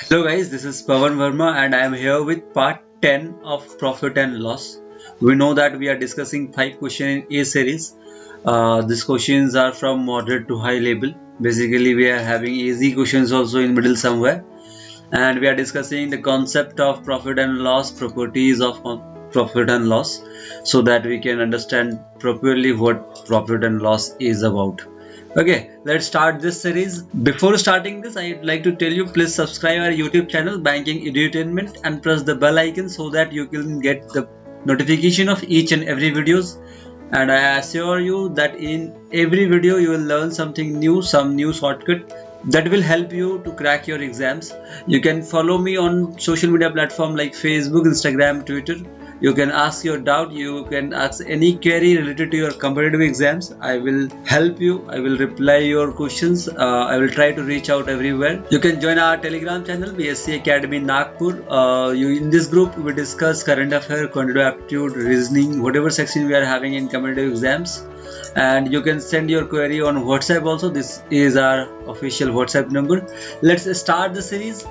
Hello guys, this is Pawan Verma and I am here with part 10 of Profit and Loss. We know that we are discussing 5 questions in A series. These questions are from moderate to high level. Basically, we are having easy questions also in middle somewhere. And we are discussing the concept of profit and loss, properties of profit and loss, so that we can understand properly what profit and loss is about. Okay, let's start this series. Before starting this, I'd like to tell you, please subscribe our YouTube channel Banking Edutainment and press the bell icon so that you can get the notification of each and every videos. And I assure you that in every video you will learn something new, some new shortcut that will help you to crack your exams. You can follow me on social media platform like Facebook, Instagram, Twitter. You can ask your doubt, you can ask any query related to your competitive exams. I will help you, I will reply your questions. I will try to reach out everywhere. You can join our Telegram channel BSc Academy Nagpur. In this group we discuss current affairs, quantitative aptitude, reasoning, whatever section we are having in competitive exams. And you can send your query on WhatsApp also. This is our official WhatsApp number. Let's start the series.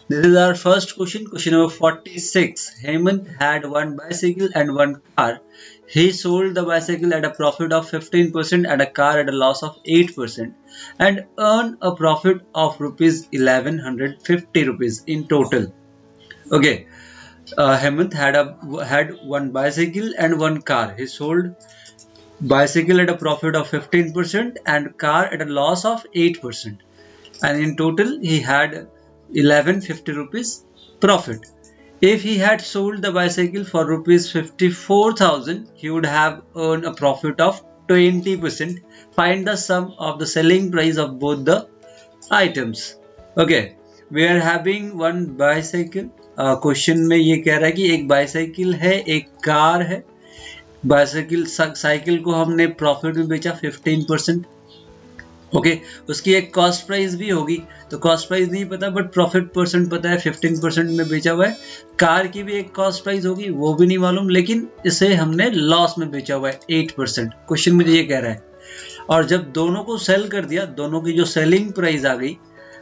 This is our first question, question number 46. Hemant had one bicycle and one car. He sold the bicycle at a profit of 15% and a car at a loss of 8% and earned a profit of rupees 1150 rupees in total. Okay, Hemant had one bicycle and one car. He sold bicycle at a profit of 15% and car at a loss of 8%, and in total he had 1150 rupees profit. If he had sold the bicycle for rupees 54,000, he would have earned a profit of 20%. Find the sum of the selling price of both the items. Okay, we are having one bicycle. Question में ये कह रहा है कि एक bicycle है, एक car है. साइकिल को हमने प्रॉफिट में बेचा 15%. ओके, उसकी एक कॉस्ट प्राइस भी होगी, तो कॉस्ट प्राइस नहीं पता बट प्रॉफिट परसेंट पता है, 15% में बेचा हुआ है. कार की भी एक कॉस्ट प्राइस होगी, वो भी नहीं मालूम, लेकिन इसे हमने लॉस में बेचा हुआ है 8%. क्वेश्चन मुझे ये कह रहा है. और जब दोनों को सेल कर दिया, दोनों की जो सेलिंग प्राइस आ गई,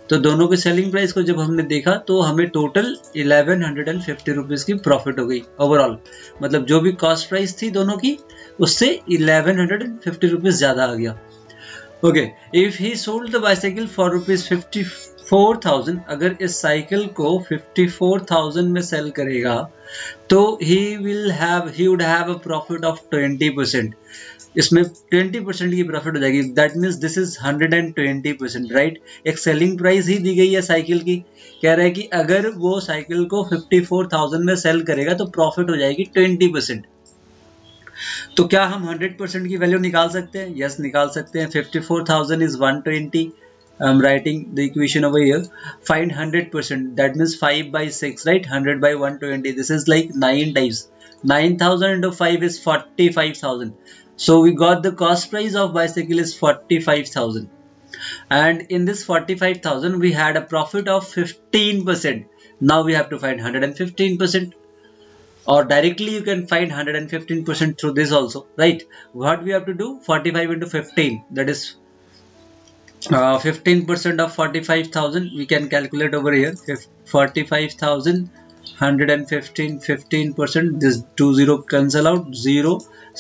तो दोनों की सेलिंग प्राइस को जब हमने देखा तो हमें टोटल 1150 रुपीज की प्रॉफिट हो गई ओवरऑल. मतलब जो भी कॉस्ट प्राइस थी दोनों की, उससे 1150 रुपीज ज्यादा आ गया. Okay, if he sold the bicycle for rupees 54,000, अगर इस साइकिल को 54,000 में सेल करेगा तो ही would have a profit of 20%. इसमें 20% की प्रॉफिट हो जाएगी. That means this is 120%, right. एक सेलिंग प्राइस ही दी गई है साइकिल की. कह रहा है कि अगर वो साइकिल को 54,000 में सेल करेगा तो प्रॉफिट हो जाएगी 20%. तो क्या हम 100% की वैल्यू निकाल सकते हैं? यस, निकाल सकते हैं. 54,000 is 120. I'm writing the equation over here. Find 100%. That means 5 by 6, right? 100 by 120. This is like 9 times. 9,000 into 5 is 45,000. So we got the cost price of bicycle is 45,000. And in this 45,000 we had a profit of 15%. Now we have to find 115%. Or directly you can find 115% through this also, right? What we have to do? 45 into 15, that is 15% of 45,000. We can calculate over here. 45,000, 115, 15%. This 20 cancel out. 0,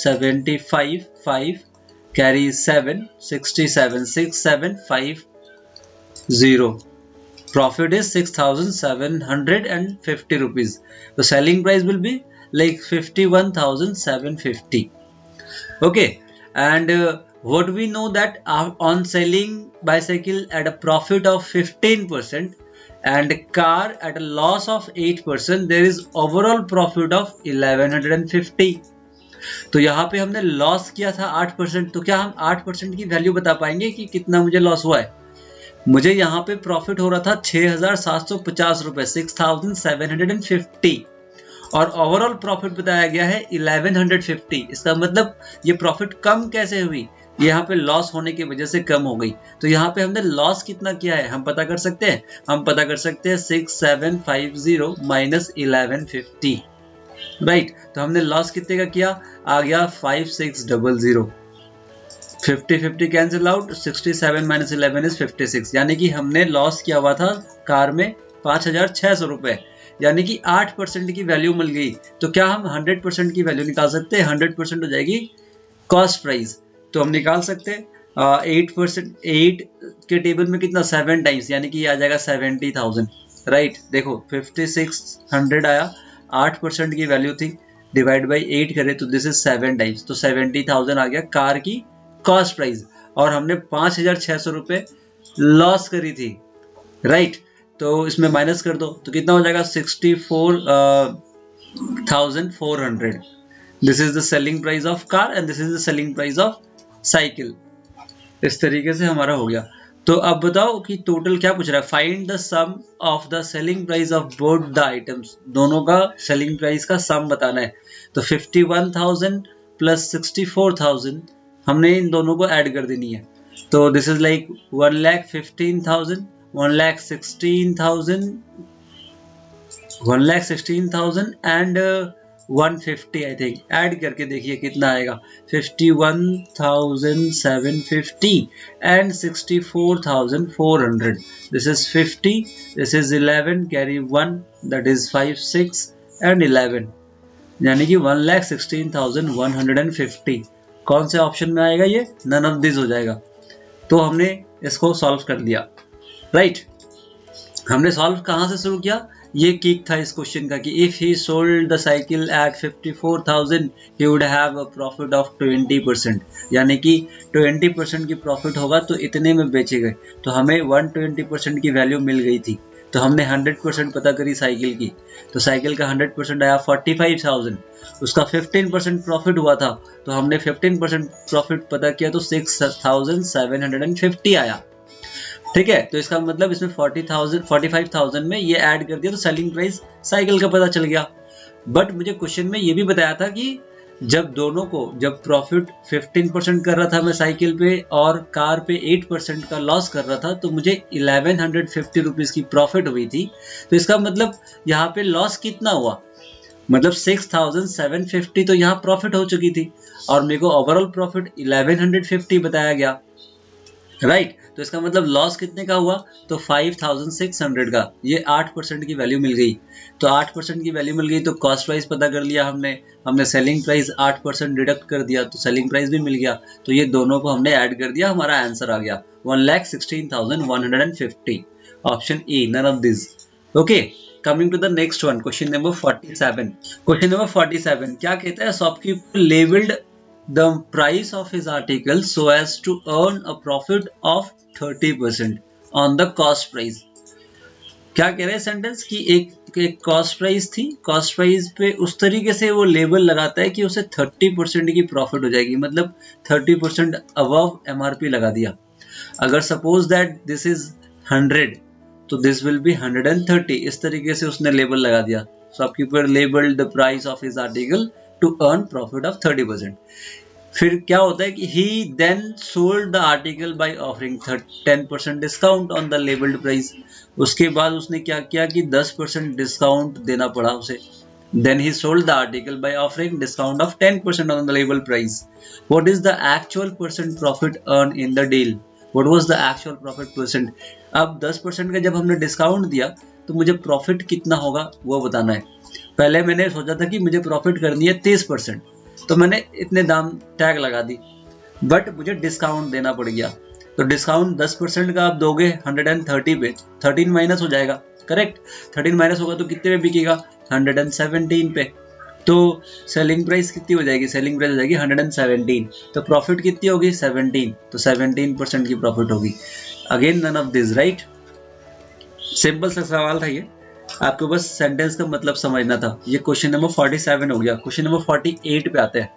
75, 5, carry 7, 67, 6, 7, 5, 0. Profit is 6,750 rupees. The selling price will be like 51,750. Okay, and what we know that on selling bicycle at a profit of 15% and car at a loss of 8%, there is overall profit of 1150. तो यहाँ पे हमने loss किया था 8%. तो क्या हम 8% की वैल्यू बता पाएंगे कि कितना मुझे लॉस हुआ है? मुझे यहाँ पे प्रॉफिट हो रहा था 6,750 रुपए, 6,750, और ओवरऑल प्रॉफिट बताया गया है 1150. इसका मतलब ये प्रॉफिट कम कैसे हुई? यहाँ पे लॉस होने की वजह से कम हो गई. तो यहाँ पे हमने लॉस कितना किया है हम पता कर सकते हैं. हम पता कर सकते हैं 6750 माइनस 1150, राइट. तो हमने लॉस कितने का किया? आ गया 5600. 50-50 कैंसिल आउट. 67 minus 11 is 56. यानी कि हमने लॉस किया हुआ था कार में 5,600 रुपए, यानी कि 8% की वैल्यू मिल गई। तो क्या हम 100% की वैल्यू निकाल सकते हैं? 100% हो जाएगी कॉस्ट प्राइस, तो हम निकाल सकते हैं 8%। 8 के टेबल में कितना? 7 टाइम्स, यानी कि आ जाएगा 70,000, राइट। देखो 5600 आया, 8% की वैल्यू थी, डिवाइड बाई 8 करें तो दिस इज 7 टाइम्स, तो 70,000 आ गया कार की कॉस्ट प्राइस, और हमने 5,600 रुपए लॉस करी थी, राइट। तो इसमें माइनस कर दो तो कितना हो जाएगा? 64,400। This is the selling price of car and this is the selling price of cycle. इस तरीके से हमारा हो गया। तो अब बताओ कि टोटल क्या पूछ रहा है? Find the sum of the selling price of both the items, दोनों का सेलिंग प्राइस का सम बताना है। तो 51,000 प्लस 64,000 हमने इन दोनों को ऐड कर देनी है। तो this is like 1,15,000, 1,16,000, 1,16,000 and 150 I think. Add करके देखिए कितना आएगा। 51,750 and 64,400। This is 50, this is 11, carry 1, that is 5, 6 and 11, यानी कि 1,16,150। कौन से ऑप्शन में आएगा ये? नन ऑफ दिस हो जाएगा। तो हमने इसको सॉल्व कर लिया, राइट। हमने सॉल्व कहाँ से शुरू किया? ये किक था इस क्वेश्चन का कि if he sold the cycle at 54,000 he would have a profit of 20%, यानी कि 20% की प्रॉफिट होगा तो इतने में बेचे गए। तो हमें 120% की वैल्यू मिल गई थी, तो हमने 100% पता करी साइकिल की। तो साइकिल का 100% आया 45,000, उसका 15% प्रॉफिट हुआ था, तो हमने 15% प्रॉफिट पता किया तो 6,750 आया, ठीक है। तो इसका मतलब इसमें 45,000 में ये ऐड कर दिया तो सेलिंग प्राइस साइकिल का पता चल गया। बट मुझे क्वेश्चन में ये भी बताया था कि जब दोनों को, जब प्रॉफिट 15% कर रहा था मैं साइकिल पे और कार पे 8% का लॉस कर रहा था, तो मुझे 1150 रुपीज की प्रॉफिट हुई थी। तो इसका मतलब यहाँ पे लॉस कितना हुआ? मतलब 6,750 तो यहाँ प्रॉफिट हो चुकी थी और मेरे को ओवरऑल प्रॉफिट 1150 बताया गया, राइट। तो इसका मतलब लॉस कितने का हुआ? तो 5,600 का। ये 8% की वैल्यू मिल गई। तो 8% की वैल्यू मिल गई तो कॉस्ट प्राइस पता कर लिया हमने सेलिंग प्राइस 8% डिडक्ट कर दिया तो सेलिंग प्राइस भी मिल गया। तो ये दोनों को हमने ऐड कर दिया, हमारा आंसर आ गया 1,16,150। Option A, none of this. Okay, coming to the next one, question number 47। Question number 47 क्या कहता है? Shopkeeper labelled the price of his article so as to earn a profit of 30% on the cost price। क्या कह रहे हैं sentence कि एक cost price थी, कॉस्ट प्राइस पे उस तरीके से वो लेबल लगाता है कि उसे 30% की प्रॉफिट हो जाएगी, मतलब 30% अबव एमआरपी लगा दिया। अगर सपोज दैट दिस इज 100 तो दिस विल बी 130, इस तरीके से उसने लेबल लगा दिया। Shopkeeper labelled the price of his article to earn profit of 30%। फिर क्या होता है कि he then sold the article by offering 10% discount on the labelled price. उसके बाद उसने क्या किया कि 10% डिस्काउंट देना पड़ा उसे। Then he sold the article by offering discount of 10% on the label price. What is the actual percent profit earned in the deal? What was the actual profit percent? अब 10% का जब हमने डिस्काउंट दिया तो मुझे प्रॉफिट कितना होगा वो बताना है। पहले मैंने सोचा था कि मुझे प्रॉफिट करनी है 30%, तो मैंने इतने दाम टैग लगा दी, बट मुझे डिस्काउंट देना पड़ गया। तो डिस्काउंट 10% का आप दोगे 130 पे, 13 माइनस हो जाएगा, करेक्ट। 13 माइनस होगा तो कितने पे बिकेगा? 117 पे। तो सेलिंग प्राइस कितनी हो जाएगी? सेलिंग प्राइस हो जाएगी 117। तो प्रॉफिट कितनी होगी? 17। तो 17% की प्रॉफिट होगी। Again none of this, right. Simple सा सवाल था ये, आपको बस सेंटेंस का मतलब समझना था। ये क्वेश्चन नंबर 47 हो गया। क्वेश्चन नंबर 48 पे आते हैं।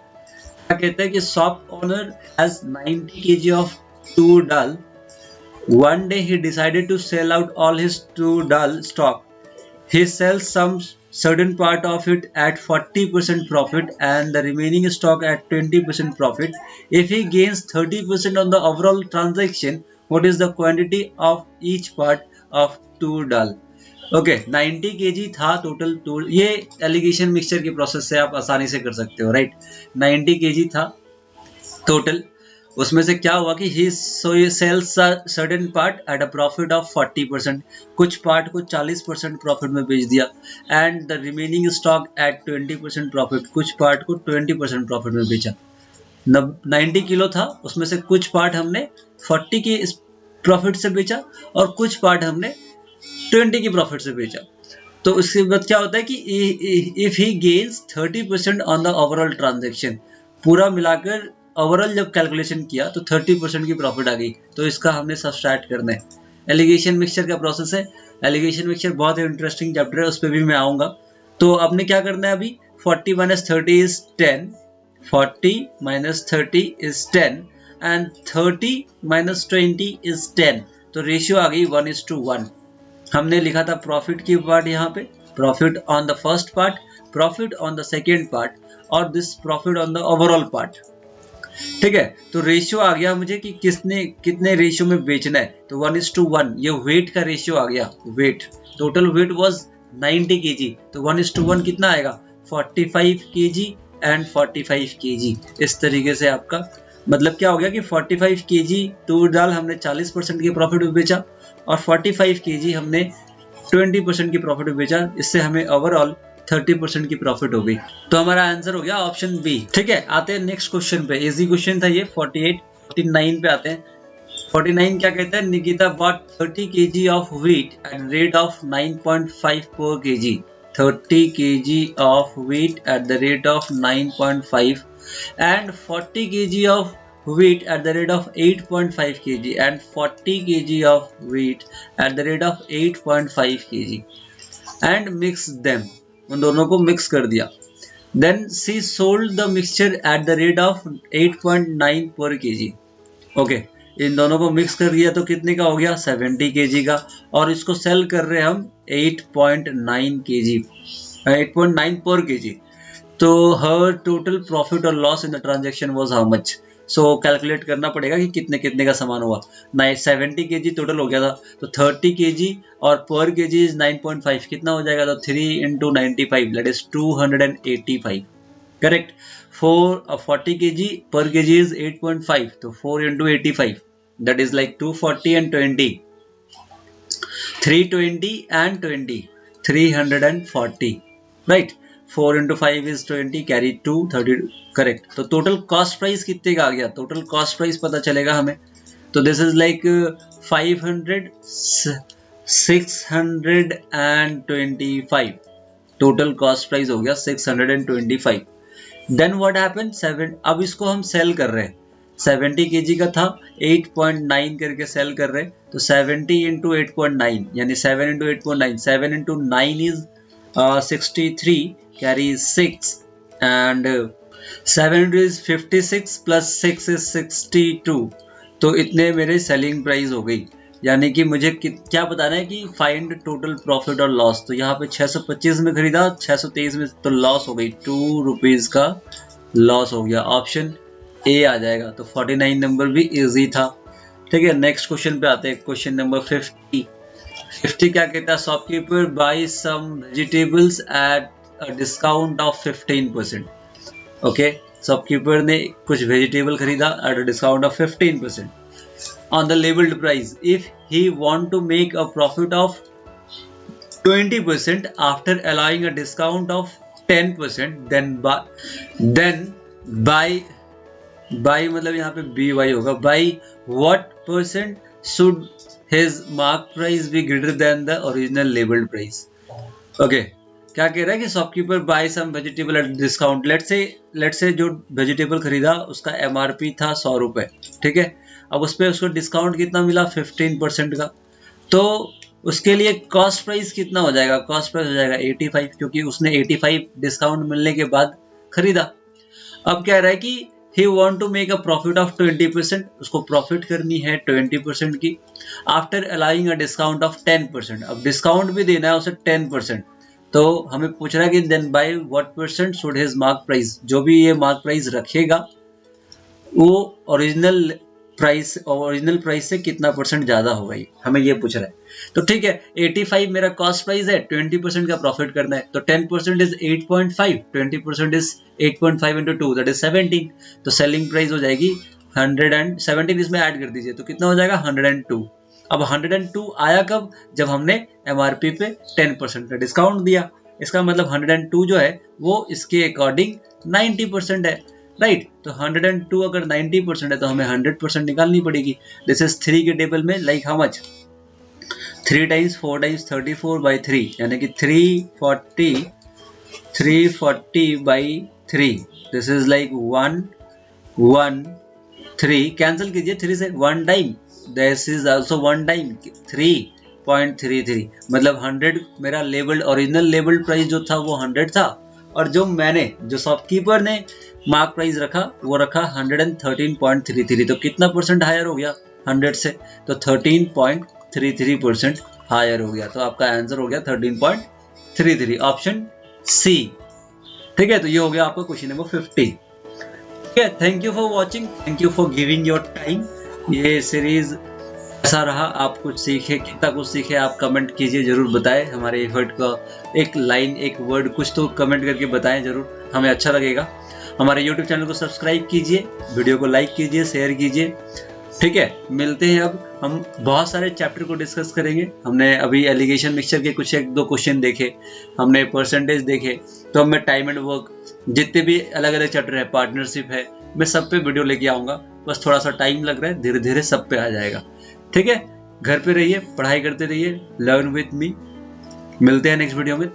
क्या कहते हैं कि shop owner has 90 kg of toor dal. One day he decided to sell out all his toor dal stock. He sells some certain part of it at 40% profit and the remaining stock at 20% profit. If he gains 30% on the overall transaction, what is the quantity of each part of tur dal? Okay, 90 kg था total tour. ये allegation mixture के process से आप आसानी से कर सकते हो, राइट। 90 kg था टोटल, उसमें से क्या हुआ कि he sells certain part at a profit of 40%, कुछ पार्ट को 40% प्रॉफिट में बेच दिया, and the remaining stock at 20% profit, कुछ पार्ट को 20% प्रॉफिट में बेचा। 90 किलो था, उसमें से कुछ पार्ट हमने 40 की प्रॉफिट से बेचा और कुछ पार्ट हमने 20 की प्रॉफिट से बेचा। तो उसके बाद क्या होता है कि if he gains 30% on the overall transaction, पूरा मिलाकर ओवरऑल जब कैलकुलेशन किया तो 30% की प्रॉफिट आ गई, तो इसका हमने सब्सट्रैक्ट करना है। एलिगेशन मिक्सचर का प्रोसेस है। एलिगेशन मिक्सचर बहुत ही इंटरेस्टिंग चैप्टर है, उस पर भी मैं आऊंगा। तो आपने क्या करना है अभी, 40 - 30 इज 10, 40 - 30 इज 10 एंड 30 - 20 इज 10। तो रेशियो आ गई 1:1। हमने लिखा था प्रॉफिट की पार्ट, यहाँ पे profit on the first part, profit on the second part और this profit on the overall part. ठीक है, तो रेशियो आ गया मुझे कि किसने कितने रेशियो में बेचना है, तो 1:1। ये वेट का रेशियो आ गया, weight, total weight was 90 kg, तो 1:1 कितना आएगा, 45 kg एंड 45 kg। इस तरीके से आपका मतलब क्या हो गया कि 45 kg तूर दाल हमने 40% के प्रॉफिट में बेचा और 45 kg हमने 20% की प्रॉफिट में बेचा, इससे हमें ओवरऑल 30% की प्रॉफिट हो गई। तो हमारा आंसर हो गया ऑप्शन बी। ठीक है, आते हैं नेक्स्ट क्वेश्चन पे। इजी क्वेश्चन था ये। 49 पे आते हैं। 49 क्या कहता है, Nikita bought 30 kg of wheat at rate of 9.5 per kg, 30 kg of wheat at the rate of 9.5 and 40 kg of wheat at the rate of 8.5 kg and 40 kg of wheat at the rate of 8.5 kg and mix them, उन दोनों को mix कर दिया। Then she sold the mixture at the rate of 8.9 per kg. Okay, इन दोनों को mix कर दिया तो कितने का हो गया, 70 kg का, और इसको सेल कर रहे हैं हम 8.9 kg, 8.9 per kg। तो her total profit or loss in the transaction was how much? So calculate करना पड़ेगा कि कितने कितने का सामान हुआ। 70 kg टोटल हो गया था, तो 30 kg और पर kg इज 9.5, कितना हो जाएगा, तो 3 × 95 दैट इज 285। करेक्ट। 40 kg पर kg इज 8.5, तो 4 × 85 that is like 240 and 20, 320 and 20, 340, right. 4 × 5 is 20, carry 2, 30, correct. तो टोटल कॉस्ट प्राइस कितने का आ गया, टोटल कॉस्ट प्राइस पता चलेगा हमें। तो this is like 625, total cost price हो गया 625। देन व्हाट हैपेंड, 7, अब इसको हम सेल कर रहे हैं, 70 kg का था, 8.9 करके सेल कर रहे हैं, तो 70 × 8.9 यानी 7 × 8.9, 7 × 9 is 63, carry 6 and 7 is 56 plus 6 is 62। तो इतने मेरे सेलिंग प्राइस हो गई। यानी कि मुझे क्या बताना है कि फाइंड टोटल प्रॉफिट और लॉस। तो यहाँ पे 625 में खरीदा, 623 में, तो लॉस हो गई, 2 रुपीज का लॉस हो गया। ऑप्शन ए आ जाएगा। तो 49 नंबर भी इजी था। ठीक है, नेक्स्ट क्वेश्चन पे आते हैं। क्वेश्चन नंबर 50 क्या कहता है, shopkeeper buy some vegetables at a discount of 15%। Okay, shopkeeper ने कुछ वेजिटेबल खरीदा at a discount of 15% on the labelled price. If he want to make a profit of 20% after allowing a discount of 10%, then by मतलब यहाँ पे BY होगा, by what percent should his mark price be greater than the original labeled price। Okay, क्या कह रहा है कि shopkeeper buy some vegetable at discount. Let say जो वेजिटेबल खरीदा उसका MRP था 100 रुपए, ठीक है। अब उस पर उसको डिस्काउंट कितना मिला, 15% का। तो उसके लिए कॉस्ट प्राइस कितना हो जाएगा, कॉस्ट प्राइस हो जाएगा 85, क्योंकि उसने 85 डिस्काउंट मिलने के बाद खरीदा। अब कह रहा है कि he want to make a profit of 20%, उसको प्रॉफिट करनी है 20% की, after allowing a discount of 10%। अब डिस्काउंट भी देना है उसे 10%। तो हमें पूछ रहा है कि then by what percent should his mark price, जो भी ये मार्क प्राइस रखेगा वो ओरिजिनल प्राइस से कितना परसेंट ज्यादा होगा, हमें ये पूछ रहा है। तो ठीक है, 85 मेरा कॉस्ट प्राइस है, 20% का प्रॉफिट करना है, तो 10% इज 8.5, 20% इज 8.5 × 2 दैट इज 17। तो सेलिंग प्राइस हो जाएगी 117 इसमें ऐड कर दीजिए तो कितना हो जाएगा 102। अब 102 आया कब? जब हमने एमआरपी पे 10% का डिस्काउंट दिया। इसका मतलब 102 जो है वो इसके अकॉर्डिंग 90% है, राइट। तो 102 अगर 90% है तो हमें 100% निकालनी पड़ेगी। दिस इज 3 के टेबल में like how much 3 times 4 times 34/3 यानी कि 340/3। दिस इज लाइक 113 कैंसिल कीजिए 3 से 1 time, this is also 1 time 3.33 मतलब 100 मेरा लेबल्ड ओरिजिनल लेबल्ड प्राइस जो था वो 100 था और जो शॉपकीपर ने मार्क प्राइस रखा वो रखा 113.33। तो कितना परसेंट हायर हो गया 100 से? तो 13.33% हायर हो गया। तो आपका आंसर हो गया 13.33 ऑप्शन सी। ठीक है, तो ये हो गया आपका क्वेश्चन नंबर 50। ठीक है, thank you for watching, thank you for giving your time. ये सीरीज ऐसा रहा, आप कुछ सीखे, कितना कुछ सीखे आप कमेंट कीजिए, जरूर बताएं। हमारे एफर्ट का एक लाइन एक वर्ड कुछ तो कमेंट करके बताएं जरूर, हमें अच्छा लगेगा। हमारे YouTube चैनल को सब्सक्राइब कीजिए, वीडियो को लाइक कीजिए, शेयर कीजिए। ठीक है, मिलते हैं। अब हम बहुत सारे चैप्टर को डिस्कस करेंगे। हमने अभी एलिगेशन मिक्सचर के कुछ 1-2 क्वेश्चन देखे, हमने परसेंटेज देखे, तो अब मैं टाइम एंड वर्क जितने भी अलग अलग चैप्टर है, पार्टनरशिप है, मैं सब पे वीडियो लेके आऊँगा। बस थोड़ा सा टाइम लग रहा है, धीरे धीरे सब पे आ जाएगा। ठीक है, घर पे रहिए, पढ़ाई करते रहिए, लर्न विथ मी। मिलते हैं नेक्स्ट वीडियो में।